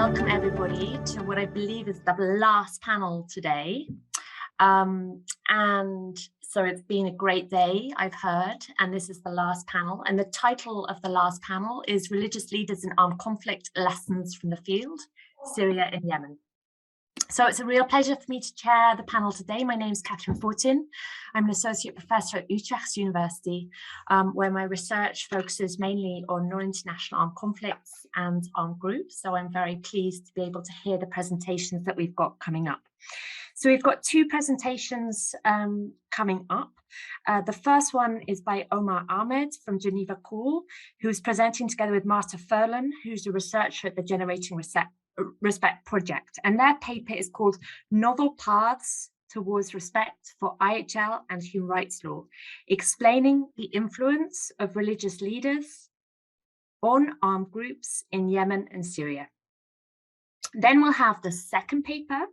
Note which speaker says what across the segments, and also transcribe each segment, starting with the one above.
Speaker 1: welcome everybody to what I believe is the last panel today. And so it's been a great day, I've heard, and this is the last panel. And the title of the last panel is Religious Leaders in Armed Conflict, Lessons from the Field, Syria and Yemen. So it's a real pleasure for me to chair the panel today. My name is Katharine Fortin. I'm an associate professor at Utrecht University, where my research focuses mainly on non-international armed conflicts and armed groups. So I'm very pleased to be able to hear the presentations that we've got coming up. So we've got two presentations coming up. The first one is by Omar Ahmed from Geneva, who's presenting together with Marta Furlan, who's a researcher at the Generating Respect project, and their paper is called Novel Paths Towards Respect for IHRL and Human Rights Law, explaining the influence of religious leaders on armed groups in Yemen and Syria. Then we'll have the second paper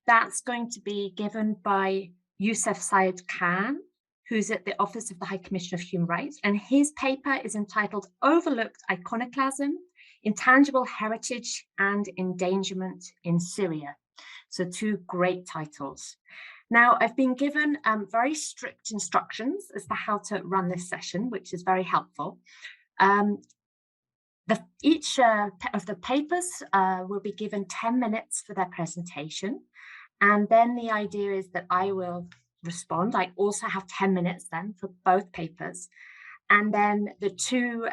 Speaker 1: that's going to be given by Yousuf Syed, who's at the Office of the High Commissioner of Human Rights, and his paper is entitled Overlooked Iconoclasm, Intangible Heritage and Endangerment in Syria. So two great titles. Now, I've been given very strict instructions as to how to run this session, which is very helpful. Each of the papers will be given 10 minutes for their presentation. And then the idea is that I will respond. I also have 10 minutes then for both papers. And then the two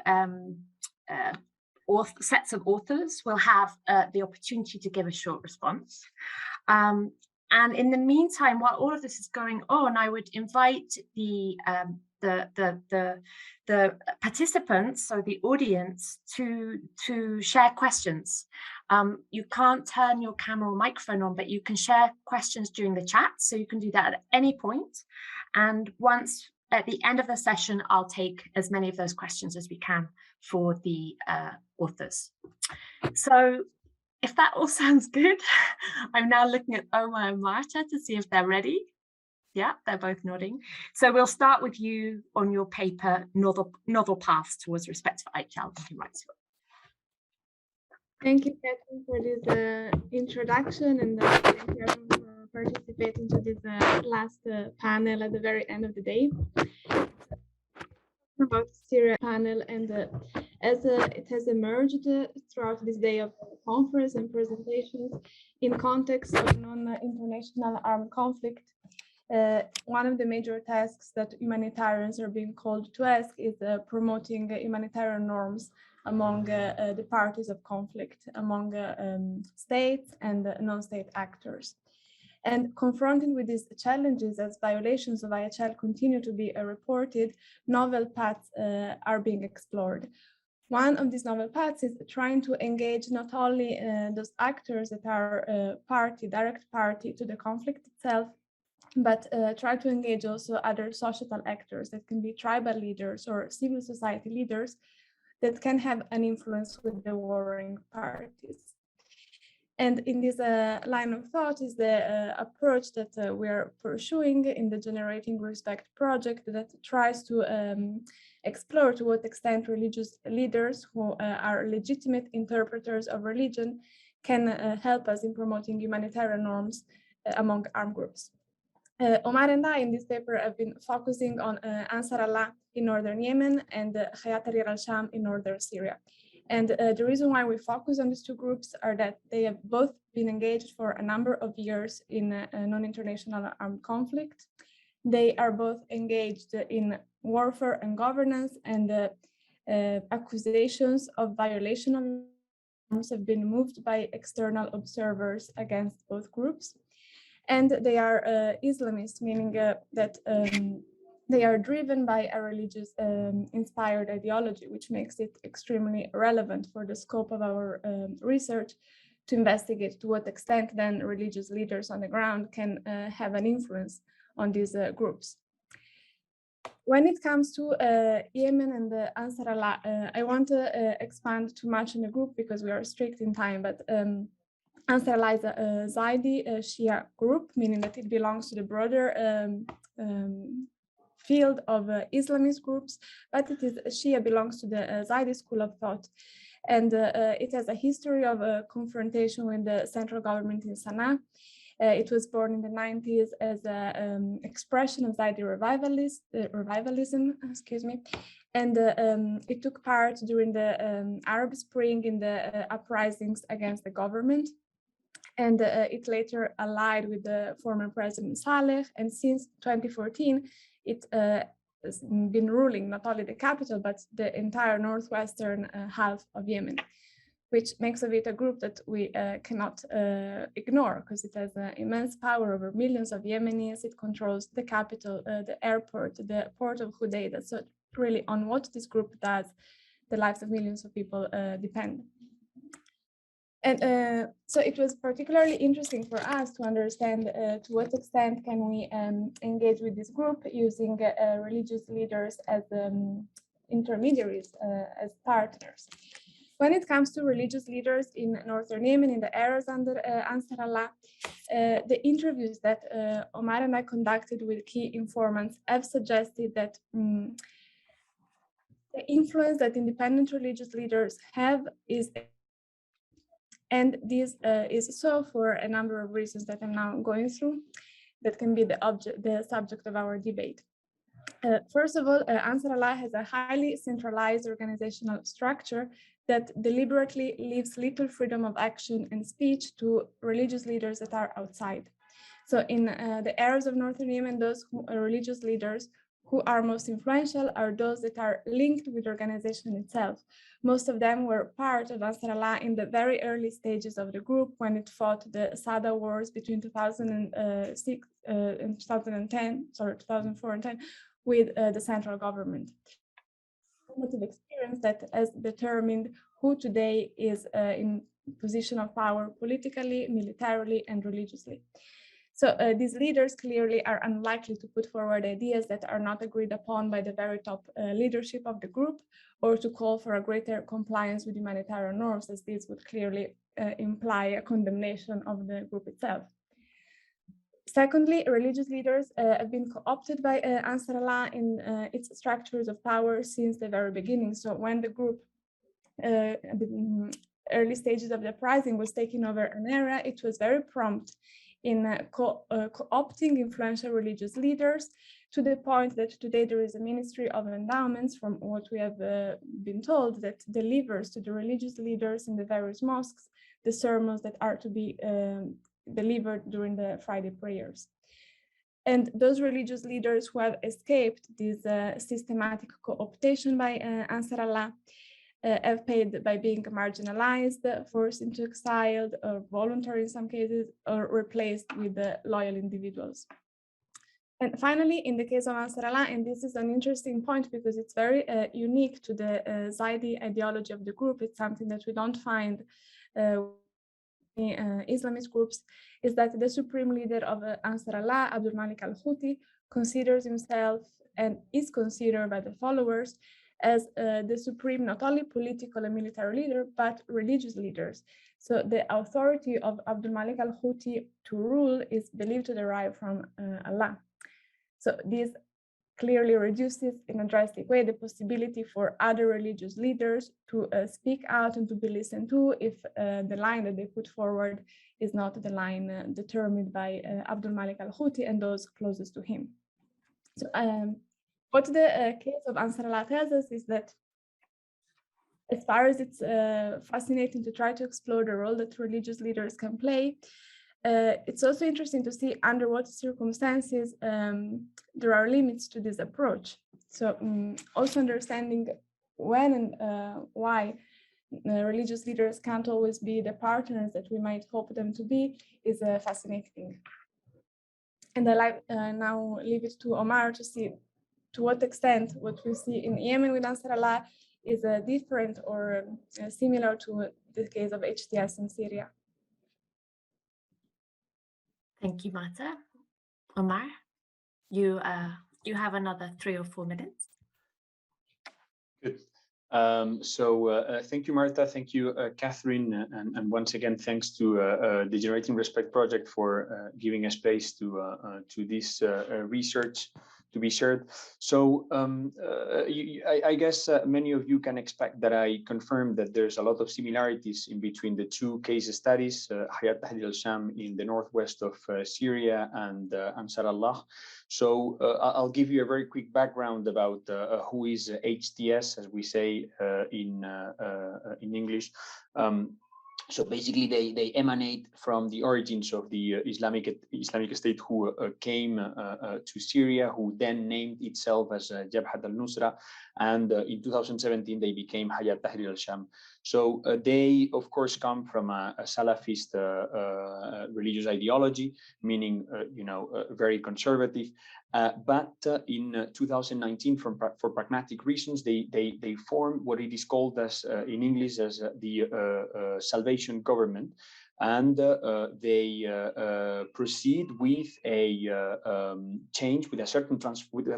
Speaker 1: sets of authors will have the opportunity to give a short response. And in the meantime, while all of this is going on, I would invite the participants, so the audience, to share questions. You can't turn your camera or microphone on, but you can share questions during the chat. So you can do that at any point. And once at the end of the session, I'll take as many of those questions as we can for the authors. So if that all sounds good, I'm now looking at Omar and Marta to see if they're ready. Yeah, they're both nodding. So we'll start with you on your paper, Novel Paths Towards Respect for IHRL and Human Rights Law.
Speaker 2: Thank you, Katharine, for this introduction, and thank you everyone for participating to this last panel at the very end of the day. About Syria panel, and as it has emerged throughout this day of conference and presentations in context of non-international armed conflict, one of the major tasks that humanitarians are being called to ask is promoting humanitarian norms among the parties of conflict, among states and non-state actors. And confronting with these challenges, as violations of IHRL continue to be reported, novel paths are being explored. One of these novel paths is trying to engage not only those actors that are direct party to the conflict itself, but try to engage also other societal actors that can be tribal leaders or civil society leaders that can have an influence with the warring parties. And in this line of thought is the approach that we are pursuing in the Generating Respect project that tries to explore to what extent religious leaders who are legitimate interpreters of religion can help us in promoting humanitarian norms among armed groups. Omar and I in this paper have been focusing on Ansar Allah in northern Yemen and Hayat Tahrir al-Sham in northern Syria. And the reason why we focus on these two groups are that they have both been engaged for a number of years in non-international armed conflict. They are both engaged in warfare and governance, and accusations of violation of norms have been moved by external observers against both groups. And they are Islamist, meaning that they are driven by a religious inspired ideology, which makes it extremely relevant for the scope of our research to investigate to what extent then religious leaders on the ground can have an influence on these groups. When it comes to Yemen and the Ansar Allah, I want to expand too much in the group because we are strict in time, but Ansar Allah is a Zaidi Shia group, meaning that it belongs to the broader field of Islamist groups, but it is Shia belongs to the Zaidi school of thought. and it has a history of a confrontation with the central government in Sana'a. It was born in the 90s as an expression of Zaidi revivalism, excuse me, and it took part during the Arab Spring in the uprisings against the government. And it later allied with the former President Saleh, and since 2014, it has been ruling not only the capital, but the entire northwestern half of Yemen, which makes of it a group that we cannot ignore, because it has immense power over millions of Yemenis. It controls the capital, the airport, the port of Hodeidah. So really on what this group does, the lives of millions of people depend. And so it was particularly interesting for us to understand to what extent can we engage with this group using religious leaders as intermediaries, as partners. When it comes to religious leaders in northern Yemen, in the areas under Ansar Allah, the interviews that Omar and I conducted with key informants have suggested that the influence that independent religious leaders have is, and this is so for a number of reasons that I'm now going through, that can be the subject of our debate. First of all, Ansar Allah has a highly centralized organizational structure that deliberately leaves little freedom of action and speech to religious leaders that are outside. So in the areas of northern Yemen, those religious leaders who are most influential are those that are linked with the organization itself. Most of them were part of Ansar Allah in the very early stages of the group when it fought the Sada wars between 2006 and 2004 and 10 with the central government. Formative experience that has determined who today is in position of power politically, militarily, and religiously. So these leaders clearly are unlikely to put forward ideas that are not agreed upon by the very top leadership of the group, or to call for a greater compliance with humanitarian norms, as this would clearly imply a condemnation of the group itself. Secondly, religious leaders have been co-opted by Ansar Allah in its structures of power since the very beginning. So when the group, at the early stages of the uprising, was taking over an area, it was very prompt in co-opting influential religious leaders, to the point that today there is a Ministry of Endowments, from what we have been told, that delivers to the religious leaders in the various mosques the sermons that are to be delivered during the Friday prayers. And those religious leaders who have escaped this systematic co-optation by Ansar Allah have paid by being marginalized, forced into exile, or voluntary in some cases, or replaced with loyal individuals. And finally, in the case of Ansar Allah, and this is an interesting point because it's very unique to the Zaidi ideology of the group, it's something that we don't find Islamist groups, is that the supreme leader of Ansar Allah, Abdul Malik al-Houthi, considers himself and is considered by the followers as the supreme, not only political and military leader, but religious leaders. So the authority of Abdul Malik al-Houthi to rule is believed to derive from Allah. So this clearly reduces in a drastic way the possibility for other religious leaders to speak out and to be listened to if the line that they put forward is not the line determined by Abdul Malik al-Houthi and those closest to him. So what the case of Ansar Allah tells us is that, as far as it's fascinating to try to explore the role that religious leaders can play, it's also interesting to see under what circumstances there are limits to this approach. So also understanding when and why religious leaders can't always be the partners that we might hope them to be is fascinating. And I like now leave it to Omar to see to what extent what we see in Yemen with Ansar Allah is different or similar to the case of HTS in Syria.
Speaker 1: Thank you, Marta. Omar, you have another 3 or 4 minutes.
Speaker 3: Good. Thank you, Marta. Thank you, Katharine. And once again, thanks to the Generating Respect Project for giving a space to this research, be shared. So I guess many of you can expect that I confirm that there's a lot of similarities in between the two case studies, Hayat Tahrir al-Sham in the northwest of Syria and Ansar Allah. So I'll give you a very quick background about who is HTS, as we say in English. So basically, they emanate from the origins of the Islamic State, who came to Syria, who then named itself as Jabhat al-Nusra, and in 2017 they became Hayat Tahrir al-Sham. So they, of course, come from a Salafist religious ideology, meaning very conservative. But in 2019, for pragmatic reasons, they formed what it is called as in English as the Salvation Government, and they proceed with a change, with a certain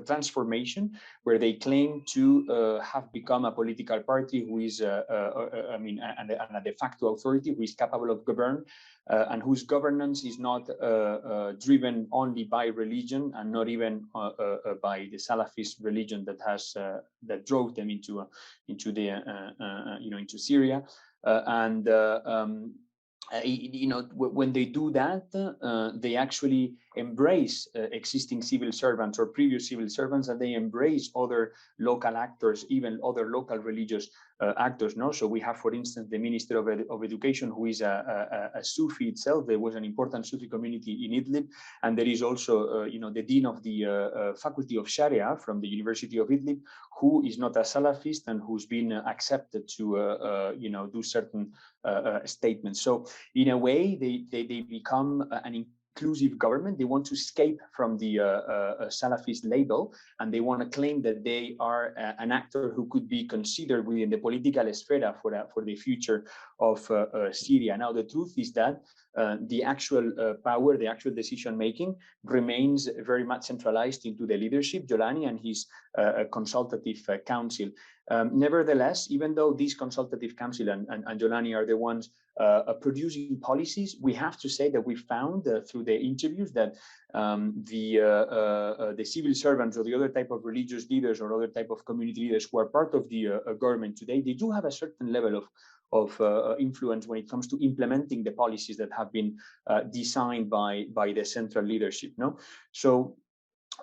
Speaker 3: transformation, where they claim to have become a political party who is, a de facto authority who is capable of govern. And whose governance is not driven only by religion, and not even by the Salafist religion that drove them into Syria. When they do that, they actually embrace existing civil servants or previous civil servants, and they embrace other local actors, even other local religious actors. No, so we have, for instance, the Minister of Education, who is a Sufi itself. There was an important Sufi community in Idlib, and there is also, the Dean of the Faculty of Sharia from the University of Idlib, who is not a Salafist and who's been accepted to, do certain statements. So in a way, they become an inclusive government. They want to escape from the Salafist label, and they want to claim that they are an actor who could be considered within the political sphere for the future of Syria. Now, the truth is that the actual power, the actual decision making, remains very much centralized into the leadership, Jolani and his consultative council. Nevertheless, even though these consultative council and Jolani are the ones producing policies, we have to say that we found through the interviews that the civil servants or the other type of religious leaders or other type of community leaders who are part of the government today, they do have a certain level of influence when it comes to implementing the policies that have been designed by the central leadership. No, so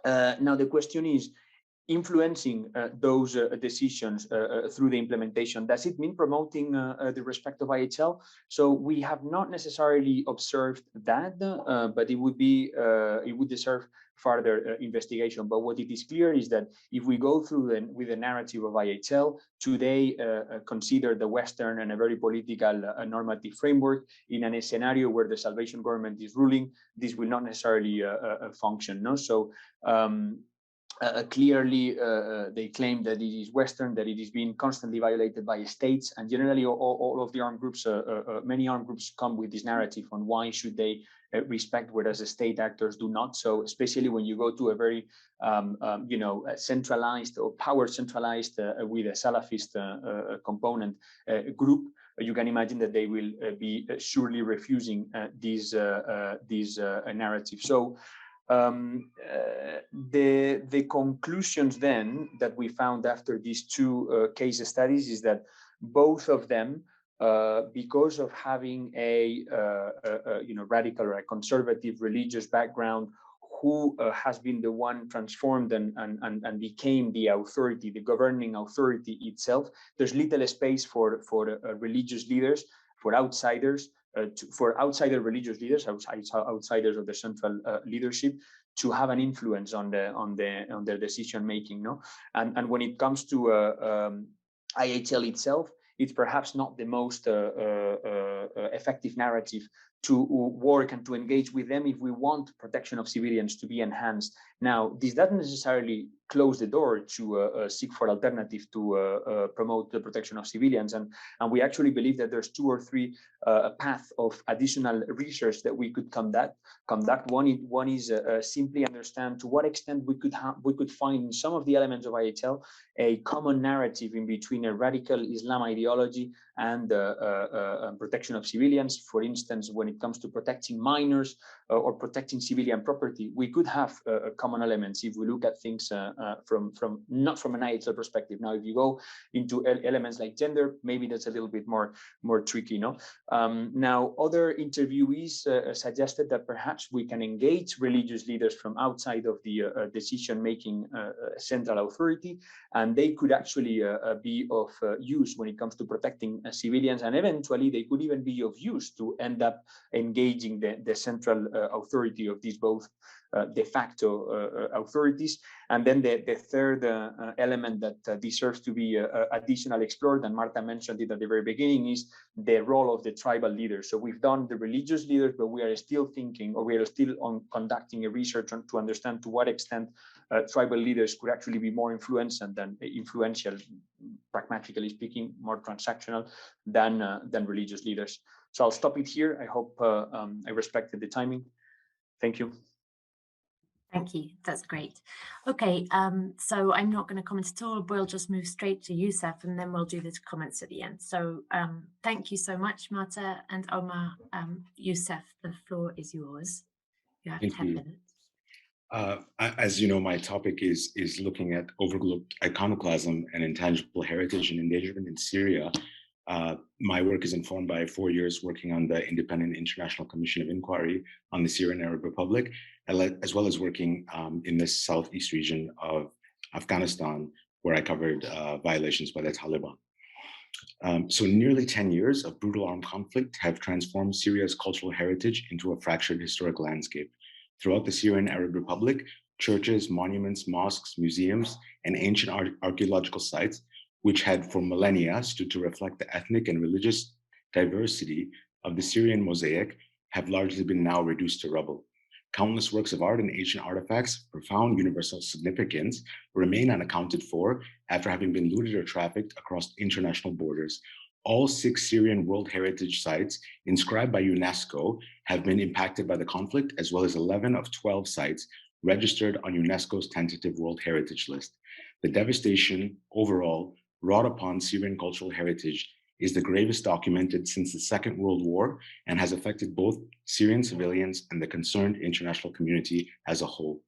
Speaker 3: now the question is, influencing those decisions through the implementation, does it mean promoting the respect of IHL? So we have not necessarily observed that, but it would deserve further investigation. But what it is clear is that if we go through with the narrative of IHL, today consider the Western and a very political normative framework in a scenario where the Salvation Government is ruling, this will not necessarily function. No, so clearly, they claim that it is Western, that it is being constantly violated by states, and generally all of the armed groups, many armed groups come with this narrative on why should they respect, whereas the state actors do not. So especially when you go to a very, centralized or power centralized with a Salafist component group, you can imagine that they will be surely refusing these narrative. So the conclusions then that we found after these two case studies is that both of them, because of having a radical or a conservative religious background, who has been the one transformed and became the authority, the governing authority itself, there's little space for religious leaders, for outsiders, for outsider religious leaders, outsiders of the central leadership, to have an influence on their decision making. No, and when it comes to IHL itself, it's perhaps not the most effective narrative to work and to engage with them if we want protection of civilians to be enhanced. Now, this doesn't necessarily close the door to seek for alternative to promote the protection of civilians. And we actually believe that there's 2 or 3 paths of additional research that we could conduct. One is simply understand to what extent we could find in some of the elements of IHL a common narrative in between a radical Islam ideology and protection of civilians. For instance, when it comes to protecting minors or protecting civilian property, we could have common elements if we look at things from not from an IHRL perspective. Now, if you go into elements like gender, maybe that's a little bit more tricky, no? Now, other interviewees suggested that perhaps we can engage religious leaders from outside of the decision-making central authority, and they could actually be of use when it comes to protecting civilians, and eventually they could even be of use to end up engaging the central authority of these both de facto authorities. And then the third element that deserves to be additionally explored, and Marta mentioned it at the very beginning, is the role of the tribal leaders. So we've done the religious leaders, but we are still thinking, or we are still conducting a research to understand to what extent tribal leaders could actually be more influential, pragmatically speaking, more transactional than religious leaders. So I'll stop it here. I hope I respected the timing. Thank you.
Speaker 1: Thank you. That's great. Okay, so I'm not going to comment at all. We'll just move straight to Yousuf, and then we'll do the comments at the end. So thank you so much, Marta and Omar. Yousuf, the floor is yours. You have 10 minutes.
Speaker 4: As you know, my topic is looking at overlooked iconoclasm and intangible heritage and endangerment in Syria. My work is informed by 4 years working on the Independent International Commission of Inquiry on the Syrian Arab Republic, as well as working in the southeast region of Afghanistan, where I covered violations by the Taliban. So nearly 10 years of brutal armed conflict have transformed Syria's cultural heritage into a fractured historic landscape. Throughout the Syrian Arab Republic, churches, monuments, mosques, museums, and ancient archaeological sites, which had for millennia stood to reflect the ethnic and religious diversity of the Syrian mosaic, have largely been now reduced to rubble. Countless works of art and ancient artifacts of profound universal significance remain unaccounted for after having been looted or trafficked across international borders. All 6 Syrian World Heritage Sites inscribed by UNESCO have been impacted by the conflict, as well as 11 of 12 sites registered on UNESCO's tentative World Heritage List. The devastation overall wrought upon Syrian cultural heritage is the gravest documented since the Second World War and has affected both Syrian civilians and the concerned international community as a whole.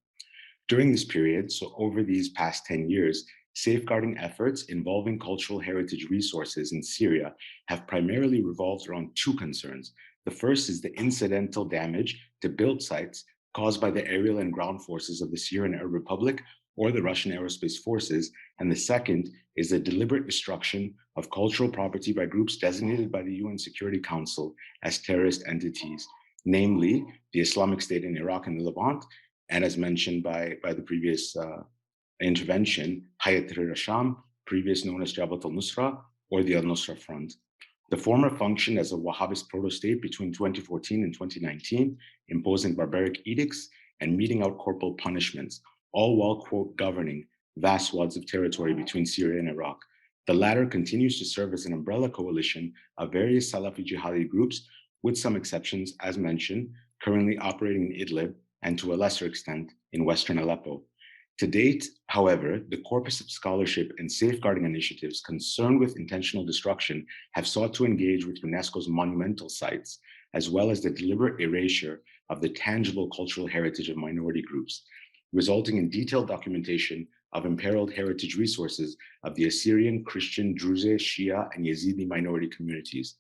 Speaker 4: During this period, so over these past 10 years, safeguarding efforts involving cultural heritage resources in Syria have primarily revolved around 2 concerns. The first is the incidental damage to built sites caused by the aerial and ground forces of the Syrian Arab Republic or the Russian aerospace forces, and the second is the deliberate destruction of cultural property by groups designated by the UN Security Council as terrorist entities, namely the Islamic State in Iraq and the Levant, and as mentioned by the previous intervention, Hayat Tahrir al-Sham, previous known as Jabhat al-Nusra, or the al-Nusra Front. The former functioned as a Wahhabist proto-state between 2014 and 2019, imposing barbaric edicts and meting out corporal punishments, all while, quote, governing vast swaths of territory between Syria and Iraq. The latter continues to serve as an umbrella coalition of various Salafi jihadi groups, with some exceptions, as mentioned, currently operating in Idlib and to a lesser extent in Western Aleppo. To date, however, the corpus of scholarship and safeguarding initiatives concerned with intentional destruction have sought to engage with UNESCO's monumental sites, as well as the deliberate erasure of the tangible cultural heritage of minority groups, resulting in detailed documentation of imperiled heritage resources of the Assyrian, Christian, Druze, Shia, and Yazidi minority communities.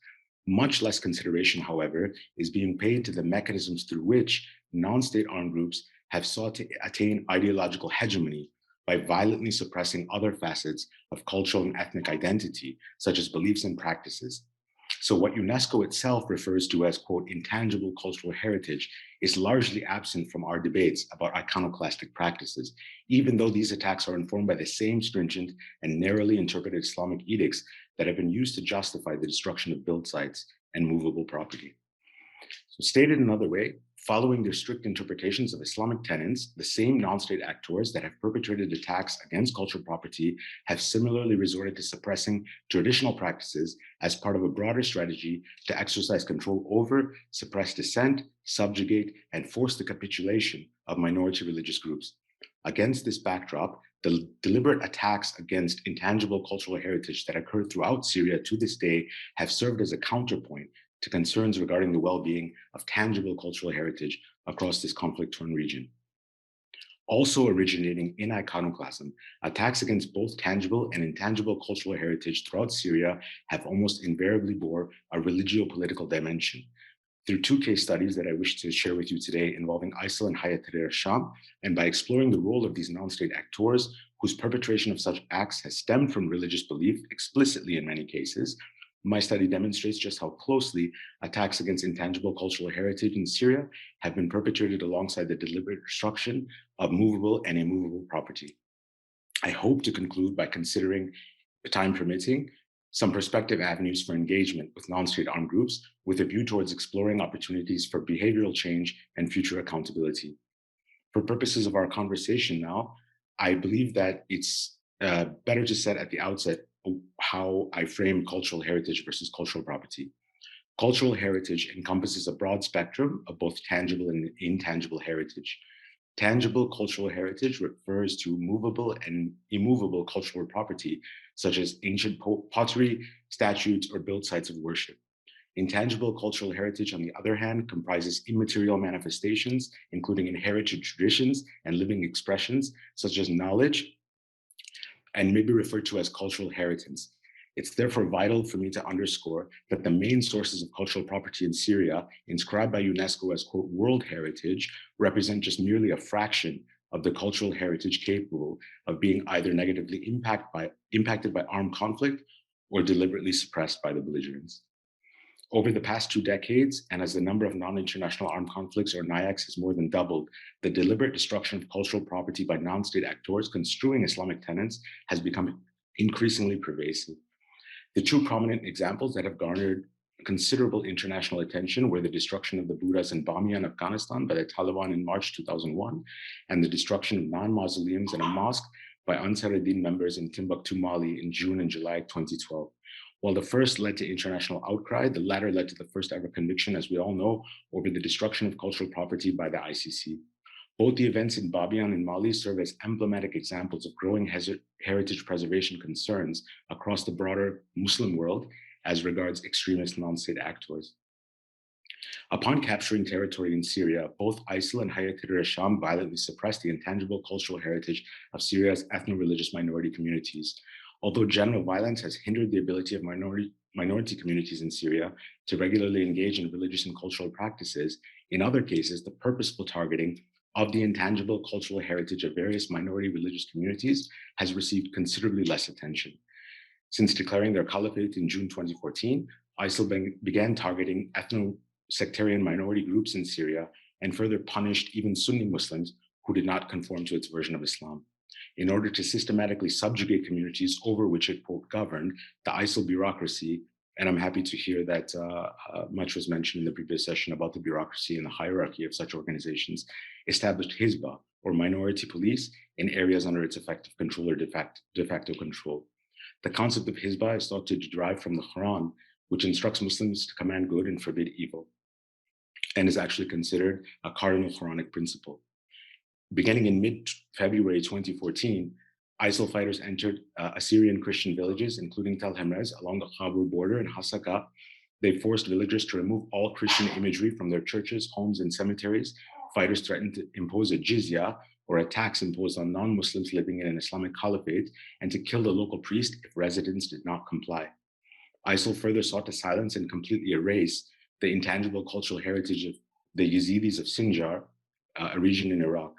Speaker 4: Much less consideration, however, is being paid to the mechanisms through which non-state armed groups have sought to attain ideological hegemony by violently suppressing other facets of cultural and ethnic identity, such as beliefs and practices. So what UNESCO itself refers to as, quote, intangible cultural heritage is largely absent from our debates about iconoclastic practices, even though these attacks are informed by the same stringent and narrowly interpreted Islamic edicts that have been used to justify the destruction of built sites and movable property. So stated another way, following their strict interpretations of Islamic tenets, the same non-state actors that have perpetrated attacks against cultural property have similarly resorted to suppressing traditional practices as part of a broader strategy to exercise control over, suppress dissent, subjugate, and force the capitulation of minority religious groups. Against this backdrop, the deliberate attacks against intangible cultural heritage that occur throughout Syria to this day have served as a counterpoint to concerns regarding the well-being of tangible cultural heritage across this conflict-torn region. Also originating in iconoclasm, attacks against both tangible and intangible cultural heritage throughout Syria have almost invariably bore a religio-political dimension. Through two case studies that I wish to share with you today involving ISIL and Hayat Tahrir al-Sham, and by exploring the role of these non-state actors whose perpetration of such acts has stemmed from religious belief explicitly in many cases, my study demonstrates just how closely attacks against intangible cultural heritage in Syria have been perpetrated alongside the deliberate destruction of movable and immovable property. I hope to conclude by considering, time permitting, some prospective avenues for engagement with non-state armed groups with a view towards exploring opportunities for behavioral change and future accountability. For purposes of our conversation now, I believe that it's better to set at the outset how I frame cultural heritage versus cultural property. Cultural heritage encompasses a broad spectrum of both tangible and intangible heritage. Tangible cultural heritage refers to movable and immovable cultural property, such as ancient pottery, statues, or built sites of worship. Intangible cultural heritage, on the other hand, comprises immaterial manifestations, including inherited traditions and living expressions, such as knowledge, and may be referred to as cultural inheritance. It's therefore vital for me to underscore that the main sources of cultural property in Syria, inscribed by UNESCO as, quote, world heritage, represent just merely a fraction of the cultural heritage capable of being either negatively impacted by armed conflict or deliberately suppressed by the belligerents. Over the past 2 decades, and as the number of non-international armed conflicts, or NIACs, has more than doubled, the deliberate destruction of cultural property by non-state actors construing Islamic tenets has become increasingly pervasive. The two prominent examples that have garnered considerable international attention were the destruction of the Buddhas in Bamiyan, Afghanistan by the Taliban in March 2001, and the destruction of 9 mausoleums and a mosque by Ansar-ud-Din members in Timbuktu, Mali in June and July 2012. While the first led to international outcry, the latter led to the first ever conviction, as we all know, over the destruction of cultural property by the ICC. Both the events in Bamiyan and Mali serve as emblematic examples of growing heritage preservation concerns across the broader Muslim world as regards extremist non-state actors. Upon capturing territory in Syria, both ISIL and Hayat Tahrir al-Sham violently suppressed the intangible cultural heritage of Syria's ethno-religious minority communities. Although general violence has hindered the ability of minority communities in Syria to regularly engage in religious and cultural practices, in other cases, the purposeful targeting of the intangible cultural heritage of various minority religious communities has received considerably less attention. Since declaring their caliphate in June 2014, ISIL began targeting ethno-sectarian minority groups in Syria and further punished even Sunni Muslims who did not conform to its version of Islam. In order to systematically subjugate communities over which it, quote, governed, the ISIL bureaucracy, and I'm happy to hear that much was mentioned in the previous session about the bureaucracy and the hierarchy of such organizations, established Hizbah, or minority police, in areas under its effective control or de facto control. The concept of Hizbah is thought to derive from the Quran, which instructs Muslims to command good and forbid evil, and is actually considered a cardinal Quranic principle. Beginning in mid-February 2014, ISIL fighters entered Assyrian Christian villages, including Tel Hamrez, along the Khabur border and Hasaka. They forced villagers to remove all Christian imagery from their churches, homes, and cemeteries. Fighters threatened to impose a jizya, or a tax imposed on non-Muslims living in an Islamic caliphate, and to kill the local priest if residents did not comply. ISIL further sought to silence and completely erase the intangible cultural heritage of the Yazidis of Sinjar, a region in Iraq.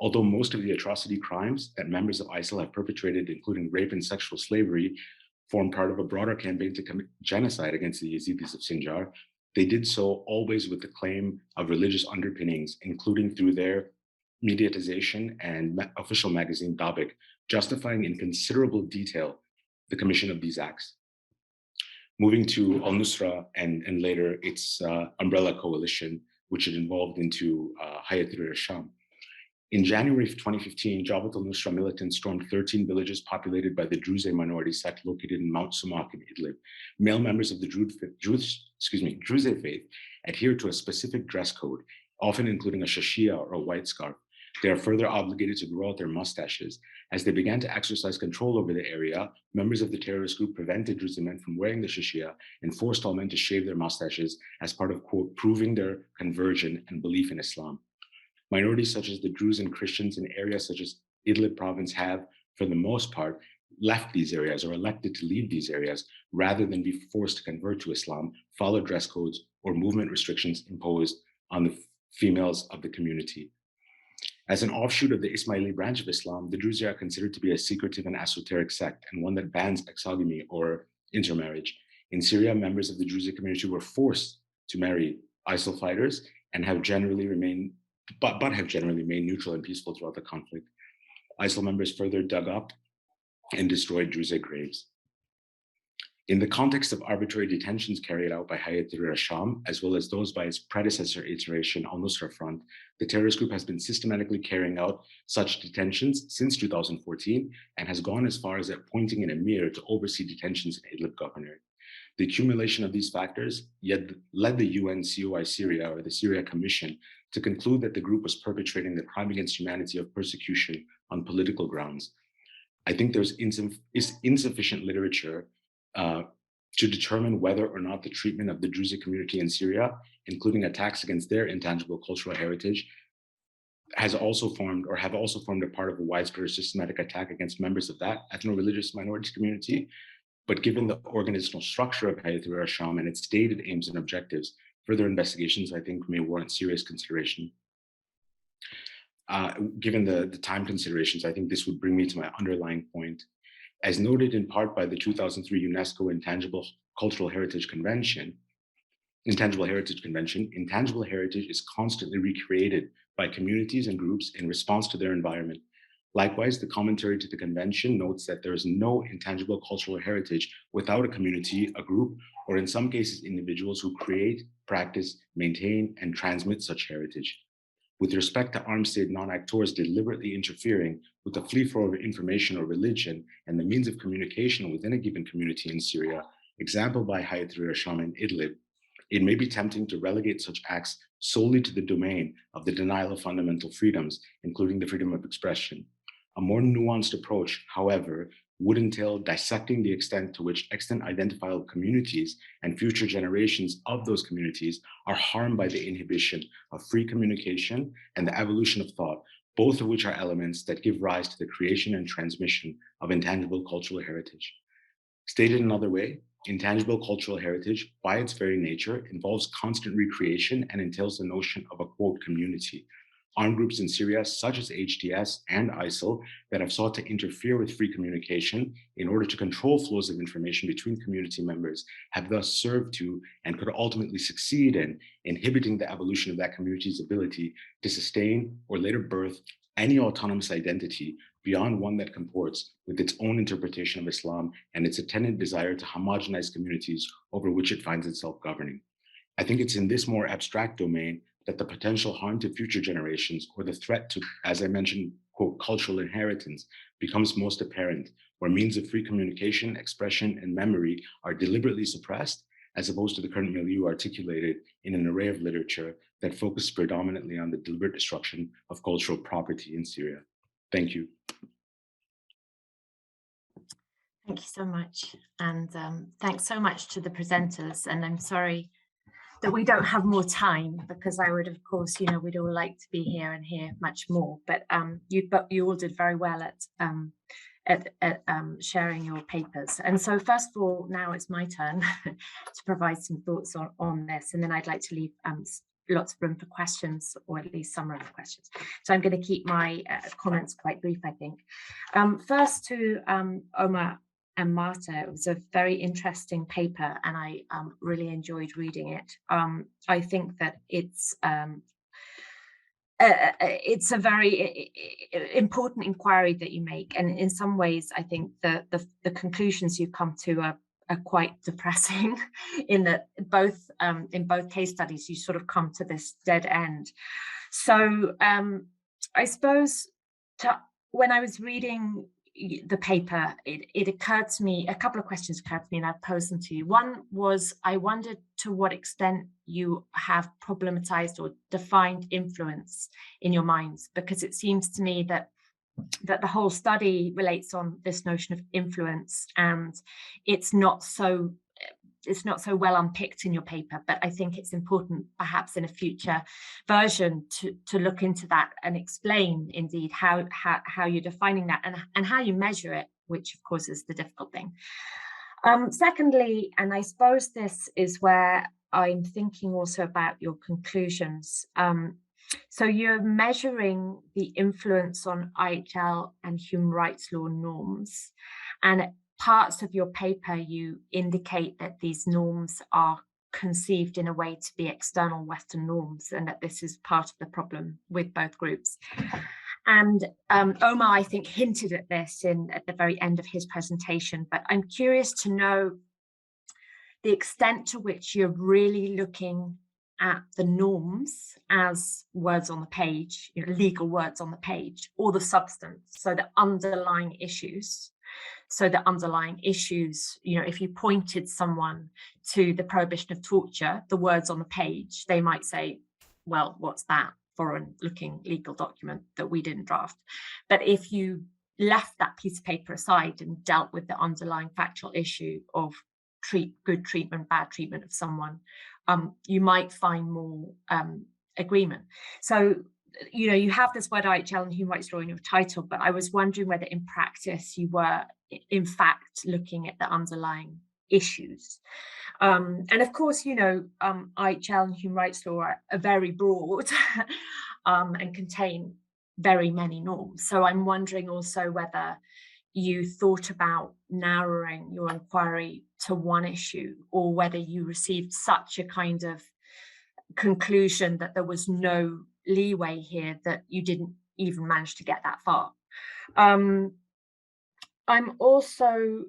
Speaker 4: Although most of the atrocity crimes that members of ISIL have perpetrated, including rape and sexual slavery, form part of a broader campaign to commit genocide against the Yazidis of Sinjar, they did so always with the claim of religious underpinnings, including through their mediatization and official magazine Dabik, justifying in considerable detail the commission of these acts. Moving to al-Nusra and later its umbrella coalition, which it involved into Hayat Tahrir al-Sham. In January of 2015, Jabhat al-Nusra militants stormed 13 villages populated by the Druze minority sect located in Mount Sumak in Idlib. Male members of the Druze faith adhere to a specific dress code, often including a shashia or a white scarf. They are further obligated to grow out their mustaches. As they began to exercise control over the area, members of the terrorist group prevented Druze men from wearing the shishia and forced all men to shave their mustaches as part of, quote, proving their conversion and belief in Islam. Minorities such as the Druze and Christians in areas such as Idlib province have, for the most part, left these areas or elected to leave these areas rather than be forced to convert to Islam, follow dress codes, or movement restrictions imposed on the females of the community. As an offshoot of the Ismaili branch of Islam, the Druze are considered to be a secretive and esoteric sect and one that bans exogamy or intermarriage. In Syria, members of the Druze community were forced to marry ISIL fighters and have generally remained neutral and peaceful throughout the conflict. ISIL members further dug up and destroyed Druze graves. In the context of arbitrary detentions carried out by Hayat Tahrir al-Sham, as well as those by its predecessor iteration, Al-Nusra Front, the terrorist group has been systematically carrying out such detentions since 2014 and has gone as far as appointing an emir to oversee detentions in Idlib Governorate. The accumulation of these factors led the UN COI Syria, or the Syria Commission, to conclude that the group was perpetrating the crime against humanity of persecution on political grounds. I think there's insufficient literature to determine whether or not the treatment of the Druze community in Syria, including attacks against their intangible cultural heritage, have also formed a part of a widespread or systematic attack against members of that ethno-religious minority community. But given the organizational structure of Hayat Tahrir al-Sham and its stated aims and objectives, further investigations, I think, may warrant serious consideration. Given the time considerations, I think this would bring me to my underlying point. As noted in part by the 2003 UNESCO Intangible Heritage Convention, intangible heritage is constantly recreated by communities and groups in response to their environment. Likewise, the commentary to the convention notes that there is no intangible cultural heritage without a community, a group, or in some cases, individuals who create, practice, maintain, and transmit such heritage. With respect to armed state non-actors deliberately interfering with the free flow of information or religion and the means of communication within a given community in Syria, example by Hayat Tahrir al-Sham and Idlib, it may be tempting to relegate such acts solely to the domain of the denial of fundamental freedoms, including the freedom of expression. A more nuanced approach, however, would entail dissecting the extent to which extant identifiable communities and future generations of those communities are harmed by the inhibition of free communication and the evolution of thought, both of which are elements that give rise to the creation and transmission of intangible cultural heritage. Stated another way, intangible cultural heritage, by its very nature, involves constant recreation and entails the notion of a, quote, community. Armed groups in Syria, such as HTS and ISIL, that have sought to interfere with free communication in order to control flows of information between community members, have thus served to and could ultimately succeed in inhibiting the evolution of that community's ability to sustain or later birth any autonomous identity beyond one that comports with its own interpretation of Islam and its attendant desire to homogenize communities over which it finds itself governing. I think it's in this more abstract domain that the potential harm to future generations or the threat to, as I mentioned, quote, cultural inheritance becomes most apparent, where means of free communication, expression, and memory are deliberately suppressed, as opposed to the current milieu articulated in an array of literature that focuses predominantly on the deliberate destruction of cultural property in Syria. Thank you.
Speaker 1: Thank you so much. And thanks so much to the presenters. And I'm sorry that we don't have more time, because I would, of course, we'd all like to be here and hear much more. But you all did very well at sharing your papers. And so first of all, now it's my turn to provide some thoughts on this. And then I'd like to leave lots of room for questions, or at least some room for questions. So I'm going to keep my comments quite brief, I think. First to Omar and Marta, it was a very interesting paper, and I really enjoyed reading it. I think that it's a very important inquiry that you make, and in some ways, I think the conclusions you come to are quite depressing. In that in both case studies, you sort of come to this dead end. So I suppose when I was reading the paper, it occurred to me, a couple of questions occurred to me, and I've posed them to you. One was, I wondered to what extent you have problematized or defined influence in your minds, because it seems to me that the whole study relates on this notion of influence, and it's not so well unpicked in your paper, but I think it's important perhaps in a future version to look into that and explain indeed how you're defining that and how you measure it, which of course is the difficult thing. Secondly, and I suppose this is where I'm thinking also about your conclusions. So you're measuring the influence on IHL and human rights law norms, and parts of your paper, you indicate that these norms are conceived in a way to be external Western norms, and that this is part of the problem with both groups. And Omar, I think, hinted at this at the very end of his presentation, but I'm curious to know the extent to which you're really looking at the norms as words on the page, legal words on the page, or the substance, so the underlying issues. So the underlying issues, if you pointed someone to the prohibition of torture, the words on the page, they might say, well, what's that foreign looking legal document that we didn't draft? But if you left that piece of paper aside and dealt with the underlying factual issue of good treatment, bad treatment of someone, you might find more agreement. So you have this word IHL and human rights law in your title, but I was wondering whether in practice you were in fact looking at the underlying issues. And of course, IHL and human rights law are very broad and contain very many norms. So I'm wondering also whether you thought about narrowing your inquiry to one issue, or whether you received such a kind of conclusion that there was no leeway here that you didn't even manage to get that far. I'm also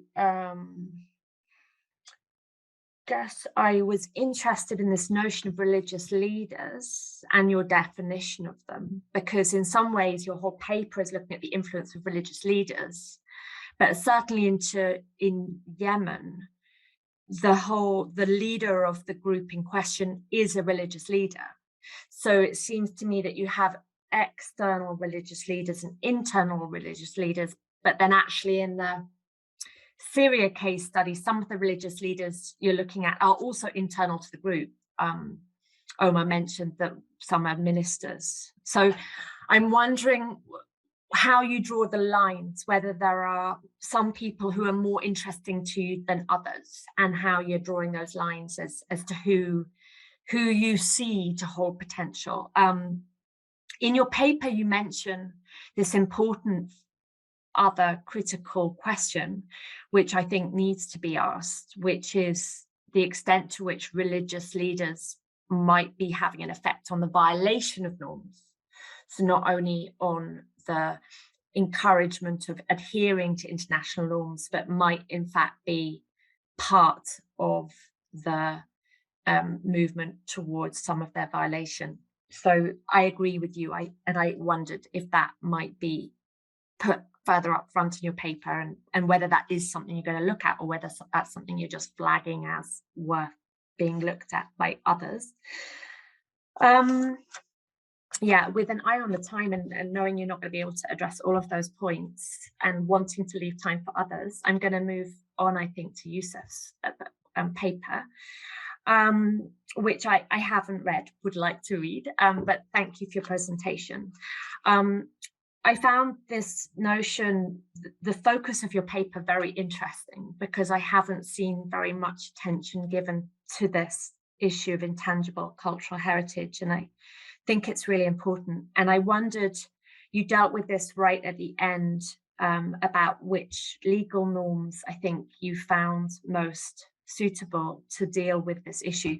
Speaker 1: guess I was interested in this notion of religious leaders and your definition of them, because in some ways your whole paper is looking at the influence of religious leaders, but certainly in Yemen, the leader of the group in question is a religious leader. So it seems to me that you have external religious leaders and internal religious leaders, but then actually in the Syria case study, some of the religious leaders you're looking at are also internal to the group. Omar mentioned that some are ministers. So I'm wondering how you draw the lines, whether there are some people who are more interesting to you than others, and how you're drawing those lines as to who you see to hold potential. In your paper, you mention this important other critical question, which I think needs to be asked, which is the extent to which religious leaders might be having an effect on the violation of norms. So not only on the encouragement of adhering to international norms, but might in fact be part of the movement towards some of their violation. So I agree with you, and I wondered if that might be put further up front in your paper, and whether that is something you're going to look at, or whether that's something you're just flagging as worth being looked at by others. Yeah, with an eye on the time and knowing you're not going to be able to address all of those points and wanting to leave time for others, I'm going to move on, I think, to Yousuf's paper, which I haven't read, would like to read, but thank you for your presentation. I found this notion, the focus of your paper, very interesting, because I haven't seen very much attention given to this issue of intangible cultural heritage, and I think it's really important. And I wondered, you dealt with this right at the end, about which legal norms I think you found most suitable to deal with this issue.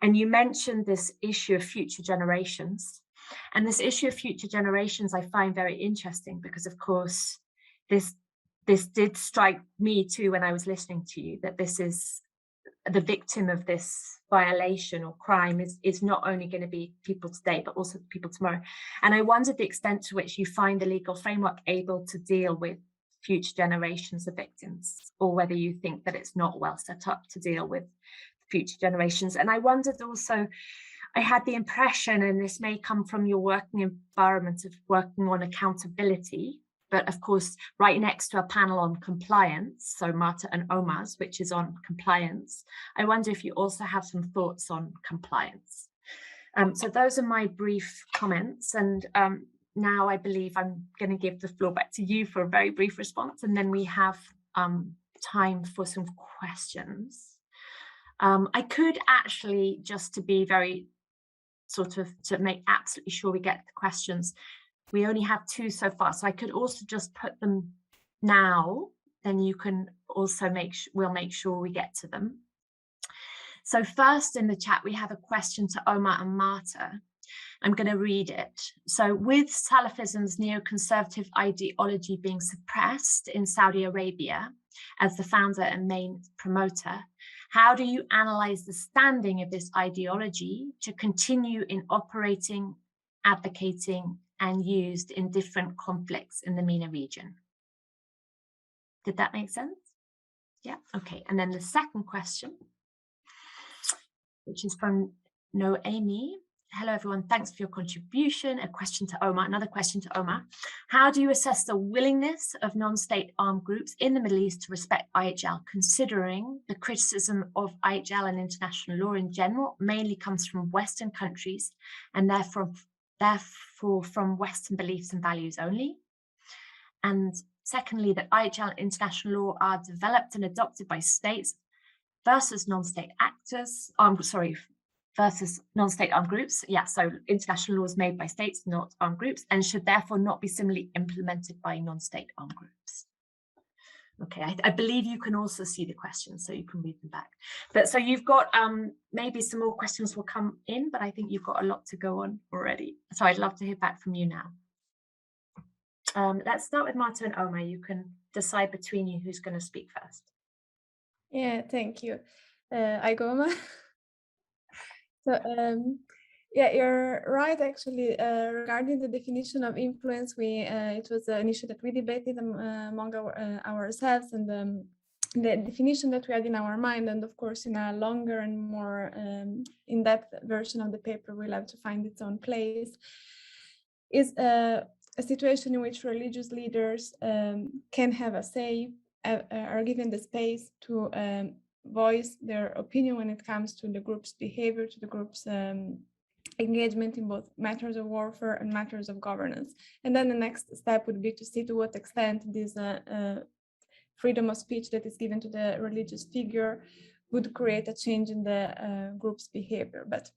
Speaker 1: And you mentioned this issue of future generations. And this issue of future generations I find very interesting, because of course this did strike me too when I was listening to you, that this is the victim of this violation or crime is not only going to be people today, but also people tomorrow. And I wondered the extent to which you find the legal framework able to deal with future generations of victims, or whether you think that it's not well set up to deal with future generations. And I wondered also, I had the impression, and this may come from your working environment of working on accountability, but of course, right next to a panel on compliance, so Marta and Omar's, which is on compliance, I wonder if you also have some thoughts on compliance. So those are my brief comments. And now I believe I'm going to give the floor back to you for a very brief response, and then we have time for some questions. I could actually, just to be very to make absolutely sure we get the questions, we only have 2 so far, so I could also just put them now, then you can also we'll make sure we get to them. So first in the chat, we have a question to Omar and Marta. I'm going to read it. So, with Salafism's neoconservative ideology being suppressed in Saudi Arabia as the founder and main promoter, how do you analyze the standing of this ideology to continue in operating, advocating, and used in different conflicts in the MENA region? Did that make sense? Yeah, okay. And then the second question, which is from Noemi. Hello, everyone. Thanks for your contribution. A question to Omar, another question to Omar. How do you assess the willingness of non-state armed groups in the Middle East to respect IHL, considering the criticism of IHL and international law in general mainly comes from Western countries and therefore from Western beliefs and values only? And secondly, that IHL and international law are developed and adopted by states versus non-state actors, versus non-state armed groups. Yeah, so international law is made by states, not armed groups, and should therefore not be similarly implemented by non-state armed groups. Okay, I believe you can also see the questions, so you can read them back. But so you've got, maybe some more questions will come in, but I think you've got a lot to go on already. So I'd love to hear back from you now. Let's start with Marta and Omar. You can decide between you who's going to speak first.
Speaker 2: Yeah, thank you. I go, Omar. So, yeah, you're right, actually, regarding the definition of influence, it was an issue that we debated among ourselves, and the definition that we had in our mind, and of course, in a longer and more in-depth version of the paper, will have to find its own place, is a situation in which religious leaders can have a say, are given the space to voice their opinion when it comes to the group's behavior, to the group's engagement in both matters of warfare and matters of governance. And then the next step would be to see to what extent this freedom of speech that is given to the religious figure would create a change in the group's behavior. But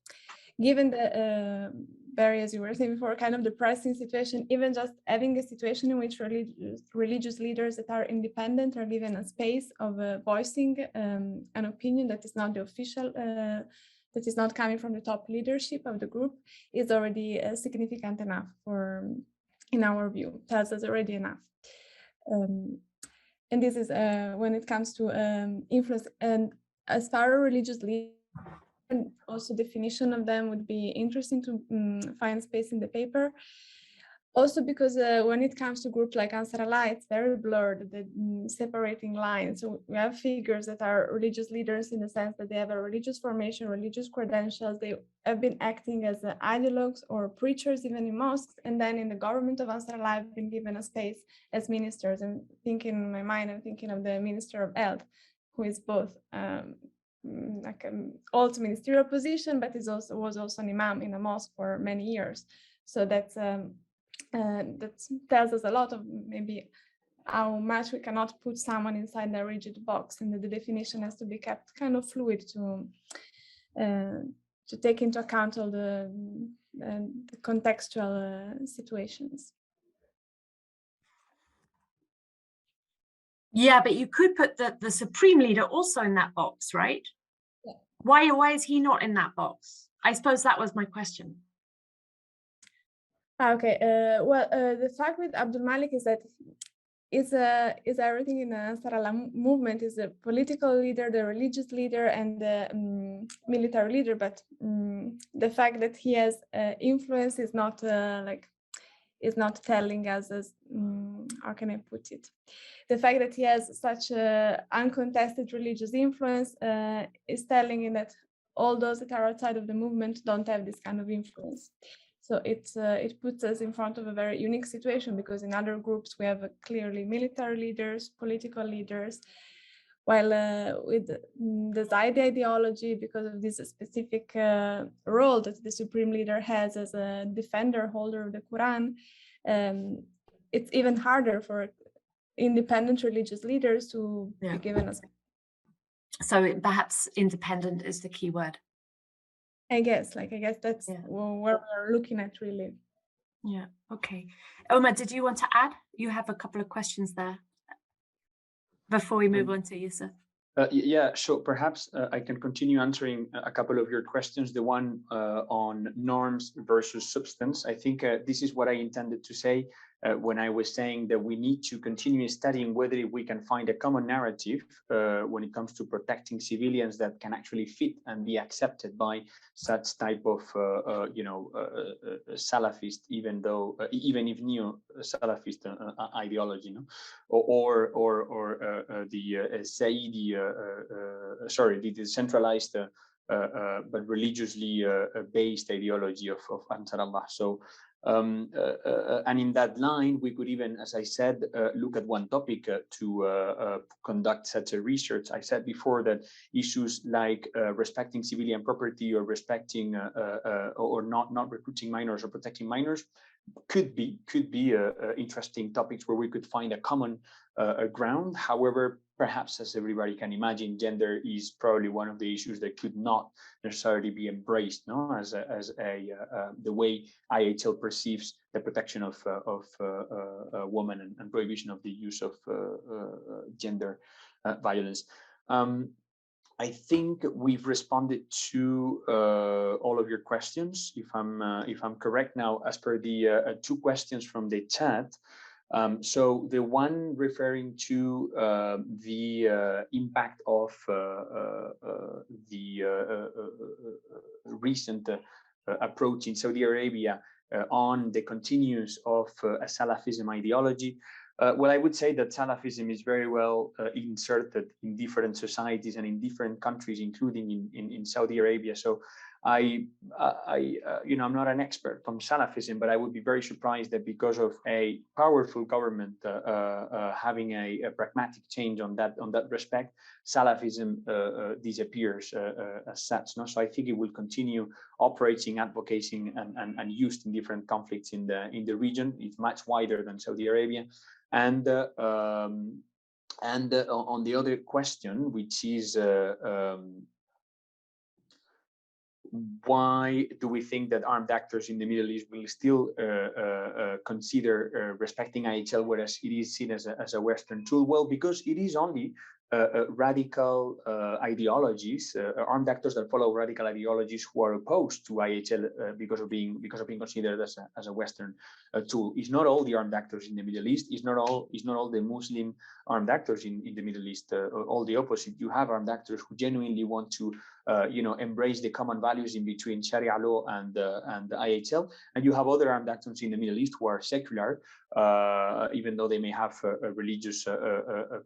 Speaker 2: given the very, as you were saying before, kind of depressing situation, even just having a situation in which religious leaders that are independent are given a space of voicing an opinion that is not the official, that is not coming from the top leadership of the group, is already significant enough for, in our view, tells us already enough. And this is when it comes to influence. And as far as religious leaders, and also definition of them would be interesting to find space in the paper. Also because when it comes to groups like Ansar Allah, it's very blurred, the separating lines. So we have figures that are religious leaders in the sense that they have a religious formation, religious credentials. They have been acting as ideologues or preachers even in mosques. And then in the government of Ansar Allah, have been given a space as ministers. And thinking in my mind, I'm thinking of the Minister of Health, who is both like an old ministerial position, but was also an imam in a mosque for many years. So that tells us a lot of maybe how much we cannot put someone inside a rigid box, and that the definition has to be kept kind of fluid to take into account all the contextual situations.
Speaker 1: Yeah, but you could put the supreme leader also in that box, right?
Speaker 2: Yeah.
Speaker 1: Why is he not in that box? I suppose that was my question.
Speaker 2: Okay. Well, the fact with Abdul Malik is that is everything in the Ansar Allah movement is the political leader, the religious leader, and the military leader. But the fact that he has influence is not like is not telling us as, how can I put it? The fact that he has such a uncontested religious influence is telling in that all those that are outside of the movement don't have this kind of influence. So it puts us in front of a very unique situation, because in other groups we have clearly military leaders, political leaders, while with the Syed ideology, because of this specific role that the supreme leader has as a defender, holder of the Quran, it's even harder for independent religious leaders to be given a.
Speaker 1: So perhaps independent is the key word.
Speaker 2: I guess that's where we're looking at, really.
Speaker 1: Yeah. Okay. Omar, did you want to add? You have a couple of questions there before we move on to Yousuf.
Speaker 3: Yeah, sure. Perhaps I can continue answering a couple of your questions. The one on norms versus substance. I think this is what I intended to say when I was saying that we need to continue studying whether we can find a common narrative when it comes to protecting civilians that can actually fit and be accepted by such type of, Salafist, even if neo-Salafist ideology, no? or the Saidi, the decentralized but religiously based ideology of Ansar Allah. So. And in that line, we could even, as I said, look at one topic to conduct such a research. I said before that issues like respecting civilian property or respecting or not recruiting minors or protecting minors could be interesting topics where we could find a common ground. However, perhaps, as everybody can imagine, gender is probably one of the issues that could not necessarily be embraced, no, as the way IHL perceives the protection of women and prohibition of the use of gender violence. I think we've responded to all of your questions, if I'm correct. Now, as per the two questions from the chat. So the one referring to the impact of the recent approach in Saudi Arabia on the continuance of a Salafism ideology. Well, I would say that Salafism is very well inserted in different societies and in different countries, including in Saudi Arabia. So I'm not an expert on Salafism, but I would be very surprised that because of a powerful government having a pragmatic change on that respect, Salafism disappears as such. No? So I think it will continue operating, advocating, and used in different conflicts in the region. It's much wider than Saudi Arabia. And on the other question, which is why do we think that armed actors in the Middle East will still consider respecting IHL, whereas it is seen as a Western tool? Well, because it is only radical ideologies, armed actors that follow radical ideologies who are opposed to IHL because of being considered as a Western tool. It's not all the armed actors in the Middle East. It's not all the Muslim armed actors in the Middle East. All the opposite. You have armed actors who genuinely want to embrace the common values in between Sharia law and IHL, and you have other armed actors in the Middle East who are secular, even though they may have religious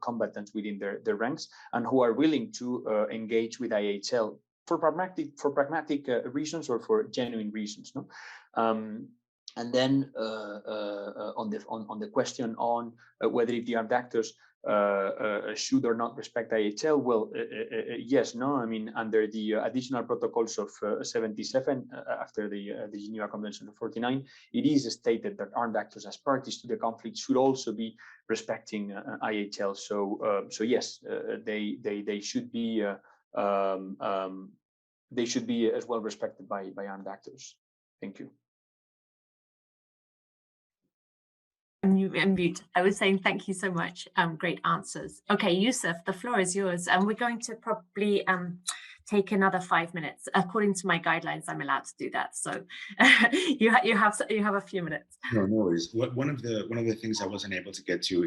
Speaker 3: combatants within their ranks, and who are willing to engage with IHL for pragmatic reasons or for genuine reasons. No. And then on the question on whether if the armed actors should or not respect IHL, well, yes, no. I mean, under the additional protocols of 77 after the Geneva Convention of 49, it is stated that armed actors as parties to the conflict should also be respecting IHL. So yes, they should be as well respected by armed actors. Thank you.
Speaker 1: Mute. I was saying thank you so much. Great answers. Okay, Yousuf, the floor is yours. And we're going to probably take another 5 minutes. According to my guidelines, I'm allowed to do that. So you have a few minutes.
Speaker 4: No worries. One of the things I wasn't able to get to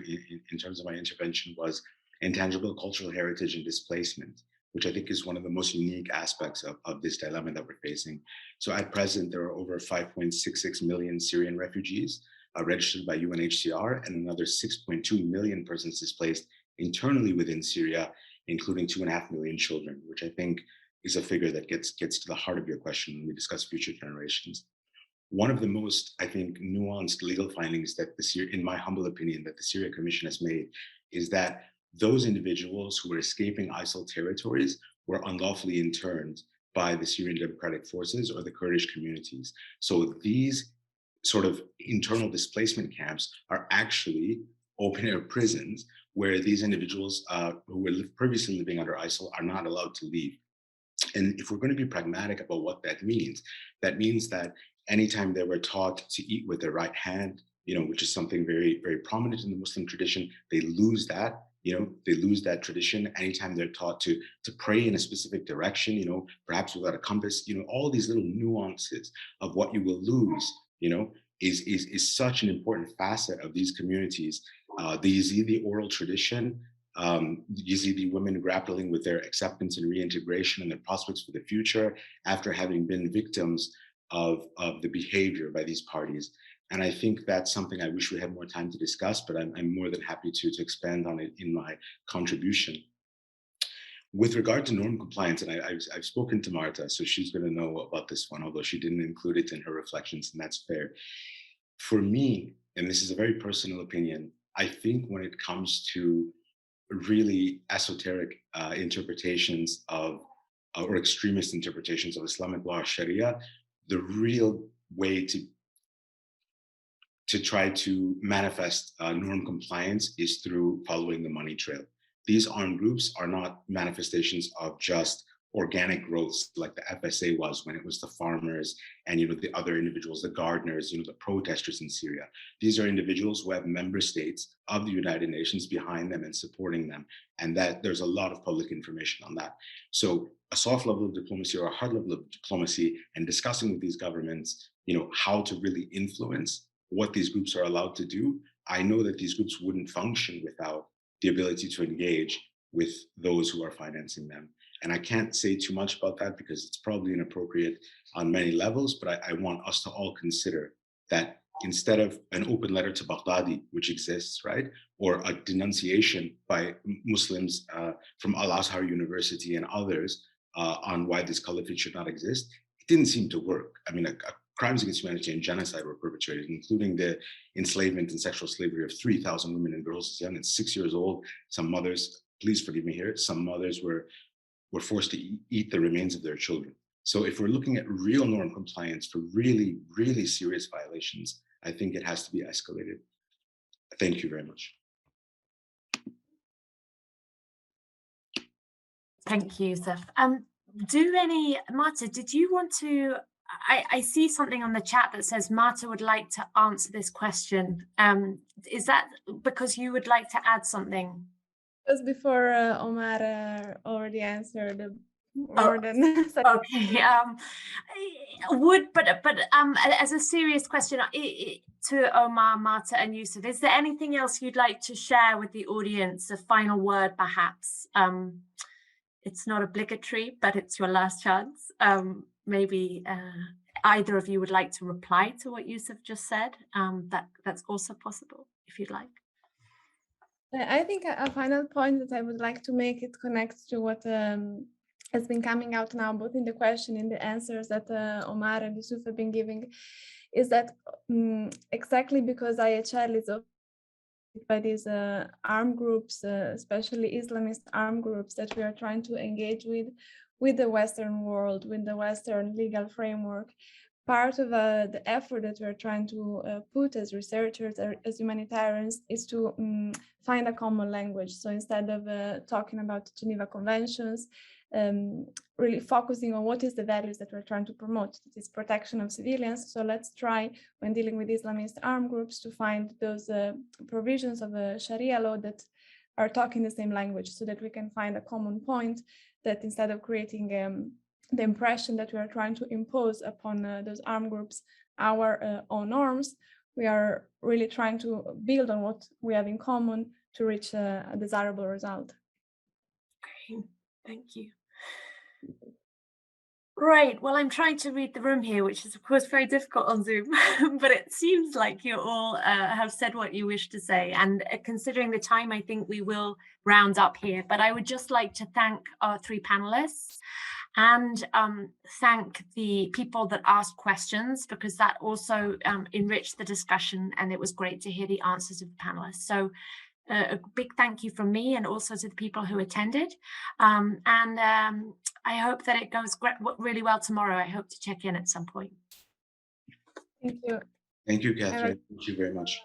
Speaker 4: in terms of my intervention was intangible cultural heritage and displacement, which I think is one of the most unique aspects of this dilemma that we're facing. So at present, there are over 5.66 million Syrian refugees. registered by UNHCR, and another 6.2 million persons displaced internally within Syria, including 2.5 million children, which I think is a figure that gets to the heart of your question when we discuss future generations. One of the most, I think, nuanced legal findings that in my humble opinion, that the Syria Commission has made is that those individuals who were escaping ISIL territories were unlawfully interned by the Syrian Democratic Forces or the Kurdish communities. So these sort of internal displacement camps are actually open-air prisons where these individuals who were previously living under ISIL are not allowed to leave. And if we're going to be pragmatic about what that means that anytime they were taught to eat with their right hand, which is something very, very prominent in the Muslim tradition, they lose that. They lose that tradition. Anytime they're taught to pray in a specific direction, perhaps without a compass, all these little nuances of what you will lose, is such an important facet of these communities. The Yazidi oral tradition, Yazidi women grappling with their acceptance and reintegration and their prospects for the future after having been victims of the behavior by these parties. And I think that's something I wish we had more time to discuss, but I'm more than happy to expand on it in my contribution. With regard to norm compliance, and I've spoken to Marta, so she's going to know about this one, although she didn't include it in her reflections, and that's fair. For me, and this is a very personal opinion, I think when it comes to really esoteric interpretations of, or extremist interpretations of Islamic law or Sharia, the real way to try to manifest norm compliance is through following the money trail. These armed groups are not manifestations of just organic growths like the FSA was when it was the farmers and the other individuals, the gardeners, the protesters in Syria. These are individuals who have member states of the United Nations behind them and supporting them, and that there's a lot of public information on that. So a soft level of diplomacy or a hard level of diplomacy and discussing with these governments, how to really influence what these groups are allowed to do. I know that these groups wouldn't function without the ability to engage with those who are financing them. And I can't say too much about that because it's probably inappropriate on many levels, but I want us to all consider that instead of an open letter to Baghdadi, which exists, right, or a denunciation by Muslims from Al-Azhar University and others on why this caliphate should not exist, it didn't seem to work. I mean, crimes against humanity and genocide were perpetrated, including the enslavement and sexual slavery of 3,000 women and girls as young as 6 years old. Some mothers, please forgive me here, some mothers were forced to eat the remains of their children. So if we're looking at real norm compliance for really, really serious violations, I think it has to be escalated. Thank you very much.
Speaker 1: Thank you, Yousuf. Marta, did you want to, I see something on the chat that says Marta would like to answer this question. Is that because you would like to add something?
Speaker 2: Just before Omar already answered more than
Speaker 1: okay. As a serious question to Omar, Marta, and Yousuf, is there anything else you'd like to share with the audience? A final word, perhaps. It's not obligatory, but it's your last chance. Maybe either of you would like to reply to what Yousuf just said. That's also possible, if you'd like.
Speaker 2: I think a final point that I would like to make, it connects to what has been coming out now, both in the question and the answers that Omar and Yousuf have been giving, is that exactly because IHRL is by these armed groups, especially Islamist armed groups that we are trying to engage with the Western world, with the Western legal framework. Part of the effort that we're trying to put as researchers, as humanitarians, is to find a common language. So instead of talking about Geneva Conventions, really focusing on what is the values that we're trying to promote. It is protection of civilians. So let's try, when dealing with Islamist armed groups, to find those provisions of Sharia law that are talking the same language, so that we can find a common point, that instead of creating the impression that we are trying to impose upon those armed groups our own norms, we are really trying to build on what we have in common to reach a desirable result.
Speaker 1: Okay, thank you. Right, well, I'm trying to read the room here, which is of course very difficult on Zoom, but it seems like you all have said what you wish to say. And considering the time, I think we will round up here. But I would just like to thank our three panelists and thank the people that asked questions, because that also enriched the discussion, and it was great to hear the answers of the panelists. So a big thank you from me, and also to the people who attended. I hope that it goes really well tomorrow. I hope to check in at some point.
Speaker 2: Thank you.
Speaker 4: Thank you, Katharine. Thank you very much.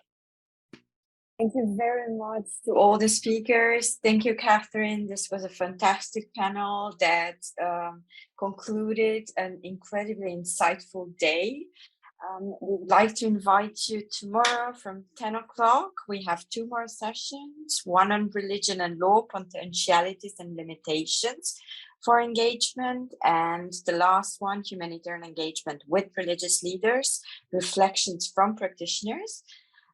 Speaker 5: Thank you very much to all the speakers. Thank you, Katharine. This was a fantastic panel that concluded an incredibly insightful day. We would like to invite you tomorrow from 10 o'clock. We have 2 more sessions, one on religion and law, potentialities and limitations for engagement, and the last one, humanitarian engagement with religious leaders, reflections from practitioners.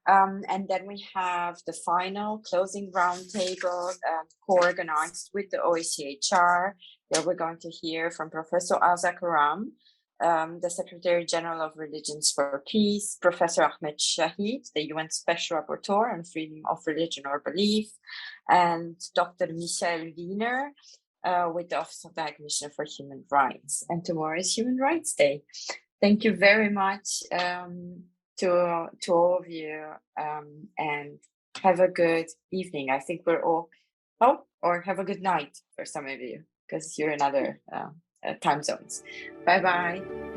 Speaker 5: And then we have the final closing roundtable co-organized with the OICHR, where we're going to hear from Professor Al-Zakaram, the Secretary General of Religions for Peace, Professor Ahmed Shahid, the UN Special Rapporteur on Freedom of Religion or Belief, and Dr. Michael Wiener with the Office of the High Commissioner for Human Rights. And tomorrow is Human Rights Day. Thank you very much to all of you, and have a good evening. I think we're all, or have a good night for some of you, because you're in other time zones. Bye-bye.